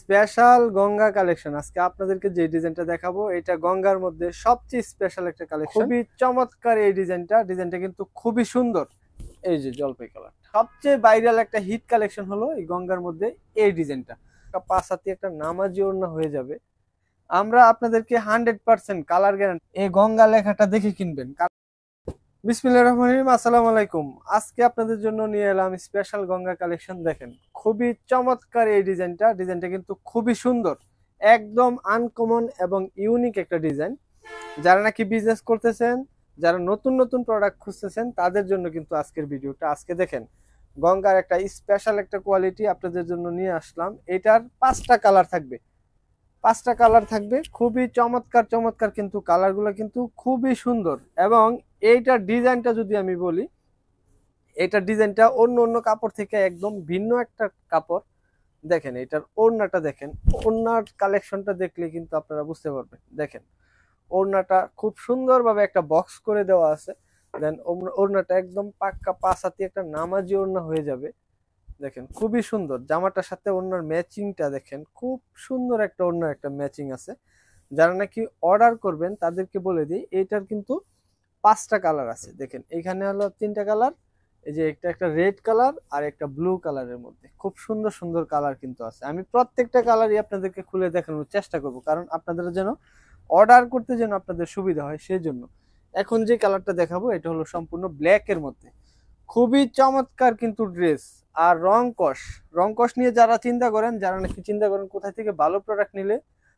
Special Ganga collection. আজকে আপনাদেরকে যে ডিজাইনটা দেখাবো এটা গঙ্গার মধ্যে সবচেয়ে স্পেশাল একটা কালেকশন। খুবই চমৎকার এই ডিজাইনটা কিন্তু খুবই সুন্দর। এই যে জলপাই কালার, সবচেয়ে ভাইরাল একটা হিট কালেকশন হলো এই গঙ্গার মধ্যে এই ডিজাইনটা। পাঁচ হাতি একটা নামাজি ওড়না হয়ে যাবে। আমরা আপনাদেরকে 100% কালার গ্যারান্টি এই গঙ্গা লেখাটা দেখে কিনবেন। বিসমিল্লাহির রহমানির রহিম, আসসালামু আলাইকুম। আজকে আপনাদের জন্য নিয়ে এলাম স্পেশাল গঙ্গা কালেকশন। দেখেন খুবই চমৎকার এই ডিজাইনটা কিন্তু খুবই সুন্দর, একদম আনকমন এবং ইউনিক একটা ডিজাইন। যারা নাকি বিজনেস করতেছেন, যারা নতুন নতুন প্রোডাক্ট খুঁজতেছেন, তাদের জন্য কিন্তু আজকের ভিডিওটা। আজকে দেখেন গঙ্গার একটা স্পেশাল একটা কোয়ালিটি আপনাদের জন্য নিয়ে আসলাম। এটার পাঁচটা কালার থাকবে, খুবই চমৎকার চমৎকার, কিন্তু কালারগুলো কিন্তু খুবই সুন্দর। এবং এইটার ডিজাইনটা যদি আমি বলি, এটার ডিজাইনটা অন্য অন্য কাপড় থেকে একদম ভিন্ন একটা কাপড়। দেখেন এটার ওড়নাটা দেখেন, ওড়নার কালেকশনটা দেখলে কিন্তু আপনারা বুঝতে পারবেন। দেখেন ওড়নাটা খুব সুন্দরভাবে একটা বক্স করে দেওয়া আছে। দেন ওড়নাটা একদম পাক্কা পাঁচ হাতি একটা নামাজি ওড়না হয়ে যাবে। দেখেন খুবই সুন্দর, জামাটার সাথে ওড়নার ম্যাচিংটা দেখেন, খুব সুন্দর একটা ওড়নার একটা ম্যাচিং আছে। যারা নাকি অর্ডার করবেন তাদেরকে বলে দিই, এইটার কিন্তু পাঁচটা কালার আছে। দেখেন এখানে হলো তিনটা কালার, এই যে একটা রেড কালার আর একটা ব্লু কালারের মধ্যে খুব সুন্দর সুন্দর কালার কিন্তু আছে। আমি প্রত্যেকটা কালারই আপনাদেরকে খুলে দেখানোর চেষ্টা করব, কারণ আপনাদের যেন অর্ডার করতে যেন আপনাদের সুবিধা হয় সেই জন্য। এখন যে কালারটা দেখাবো এটা হলো সম্পূর্ণ ব্ল্যাক এর মধ্যে, খুবই চমৎকার কিন্তু ড্রেস। আর রং কস নিয়ে যারা চিন্তা করেন, যারা নাকি চিন্তা করেন কোথায় থেকে ভালো প্রোডাক্ট নিলে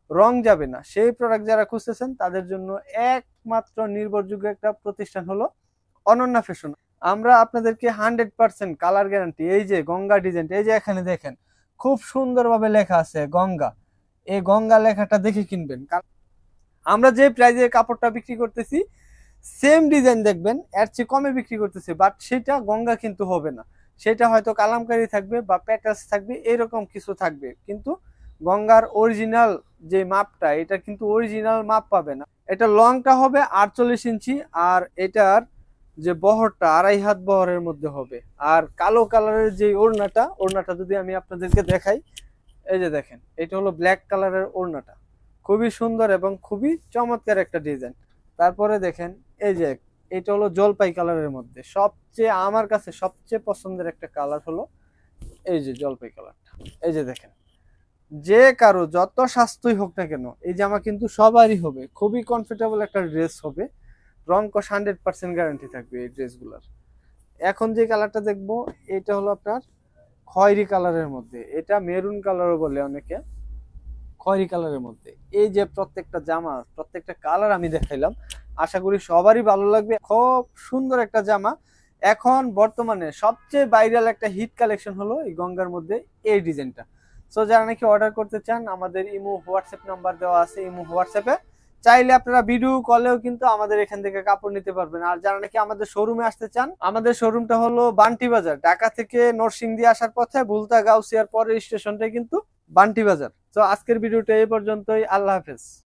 রং যাবে না, সেই প্রোডাক্ট যারা খুঁজতেছেন তাদের জন্য একমাত্র নির্ভরযোগ্য একটা প্রতিষ্ঠান হলো অনন্যা ফ্যাশন। আমরা আপনাদেরকে 100% কালার গ্যারান্টি। এই যে গঙ্গা ডিজাইনটা, এই যে এখানে দেখেন খুব সুন্দরভাবে লেখা আছে গঙ্গা। এই গঙ্গা লেখাটা দেখে কিনবেন। আমরা যে প্রাইজে কাপড়টা বিক্রি করতেছি, সেম ডিজাইন দেখবেন এর চেয়ে কমে বিক্রি করতেছে, বাট সেটা গঙ্গা কিন্তু হবে না। সেটা হয়তো কালামকারী থাকবে বা প্যাটার্স থাকবে, এরকম কিছু থাকবে, কিন্তু গঙ্গার অরিজিনাল যে মাপটা, এটা কিন্তু অরিজিনাল মাপ পাবে না। এটা লংটা হবে 48 ইঞ্চি, আর এটার যে বহরটা 2.5 হাত বহরের মধ্যে হবে। আর কালো কালারের যে ওড়নাটা যদি আমি আপনাদেরকে দেখাই, এই যে দেখেন এটা হলো ব্ল্যাক কালারের ওড়নাটা, খুবই সুন্দর এবং খুবই চমৎকার একটা ডিজাইন। তারপরে দেখেন এই যে এটা হলো জলপাই কালারের মধ্যে, সবচেয়ে আমার কাছে সবচেয়ে পছন্দের একটা কালার হলো এই যে জলপাই কালারটা। এই যে দেখেন, যে কারো যত স্বাস্থ্যই হোক না কেন এই জামা কিন্তু সবারই হবে, খুবই কমফোর্টেবল একটা ড্রেস হবে। রং কস 100% গ্যারান্টি থাকবে এই ড্রেসগুলোর। এখন যে কালারটা দেখবো এটা হলো আপনার খয়েরি কালারের মধ্যে, এটা মেরুন কালারও বলে অনেকে, খয়েরি কালারের মধ্যে। এই যে প্রত্যেকটা জামা, প্রত্যেকটা কালার আমি দেখাইলাম, আশা করি সবারই ভালো লাগবে। খুব সুন্দর একটা জামা। এখন বর্তমানে সবচেয়ে ভাইরাল একটা হিট কালেকশন হলো এই গঙ্গার মধ্যে এই ডিজাইনটা। সো যারা নাকি অর্ডার করতে চান, আমাদের ইমো হোয়াটসঅ্যাপ নাম্বার দেওয়া আছে, ইমো হোয়াটসঅ্যাপে চাইলে আপনারা ভিডিও কলেও কিন্তু আমাদের এখান থেকে কাপড় নিতে পারবেন। আর যারা নাকি আমাদের শোরুমে আসতে চান, আমাদের শোরুমটা হলো বান্টি বাজার, ঢাকা থেকে নরসিংদী আসার পথে ভুলতা গাউসিয়ার পরের স্টেশনটাই কিন্তু বান্টি বাজার। তো আজকের ভিডিওটা এই পর্যন্তই, আল্লাহ হাফেজ।